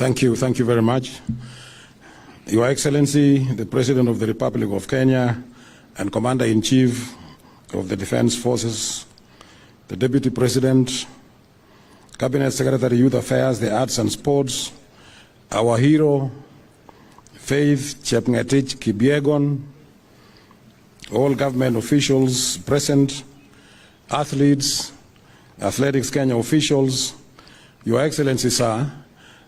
Thank you very much. Your Excellency, the President of the Republic of Kenya and Commander-in-Chief of the Defense Forces, the Deputy President, Cabinet Secretary, Youth Affairs, the Arts and Sports, our hero, Faith Chepngetich Kipyegon, all government officials present, athletes, Athletics Kenya officials, Your Excellency, sir,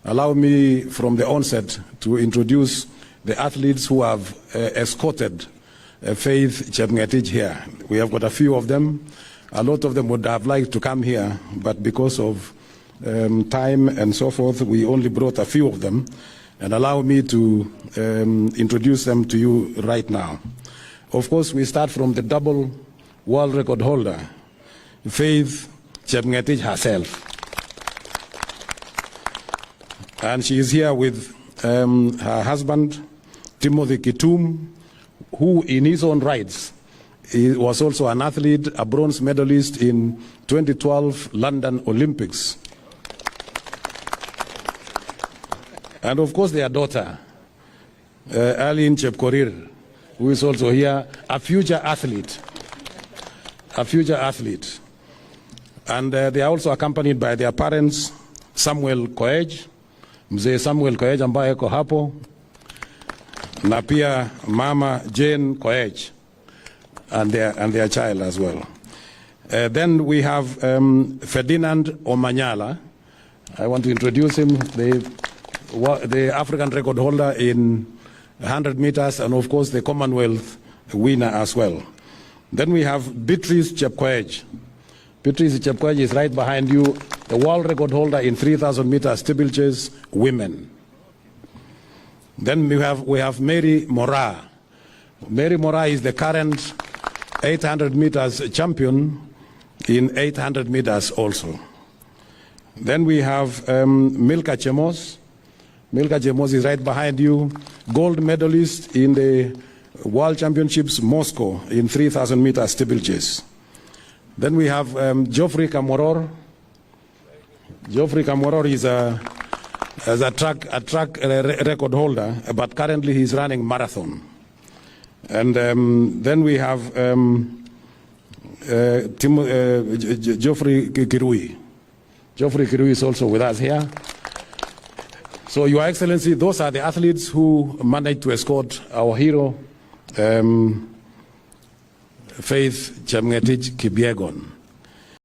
allow me from the onset to introduce the athletes who have escorted Faith Chepngetich here. We have got a few of them. A lot of them would have liked to come here, but because of time and so forth, we only brought a few of them. And allow me to introduce them to you right now. Of course, we start from the double world record holder, Faith Chepngetich herself. And she is here with her husband, Timothy Kitum, who in his own rights he was also an athlete, a bronze medalist in 2012 London Olympics. And of course their daughter, Aline Chepkorir, who is also here, a future athlete. And they are also accompanied by their parents, Samuel Koech, Mzee Samuel Koech ambaye yuko hapo, na pia Mama Jane Koech and their child as well. Then we have Ferdinand Omanyala. I want to introduce him, the African record holder in 100 meters and of course the Commonwealth winner as well. Then we have Beatrice Chepkoech. Beatrice Chepkoech is right behind you, the world record holder in 3,000 meters steeplechase women. Then we have Mary Moraa. Mary Moraa is the current 800 meters champion in 800 meters also. Then we have Milka Chemos. Milka Chemos is right behind you, gold medalist in the World Championships Moscow in 3,000 meters steeplechase. Then we have Geoffrey Kamworor. Geoffrey Kamworor is a track record holder, but currently he's running marathon. And then we have Geoffrey Kirui. Geoffrey Kirui is also with us here. So, Your Excellency, those are the athletes who managed to escort our hero, Faith Chepngetich Kipyegon.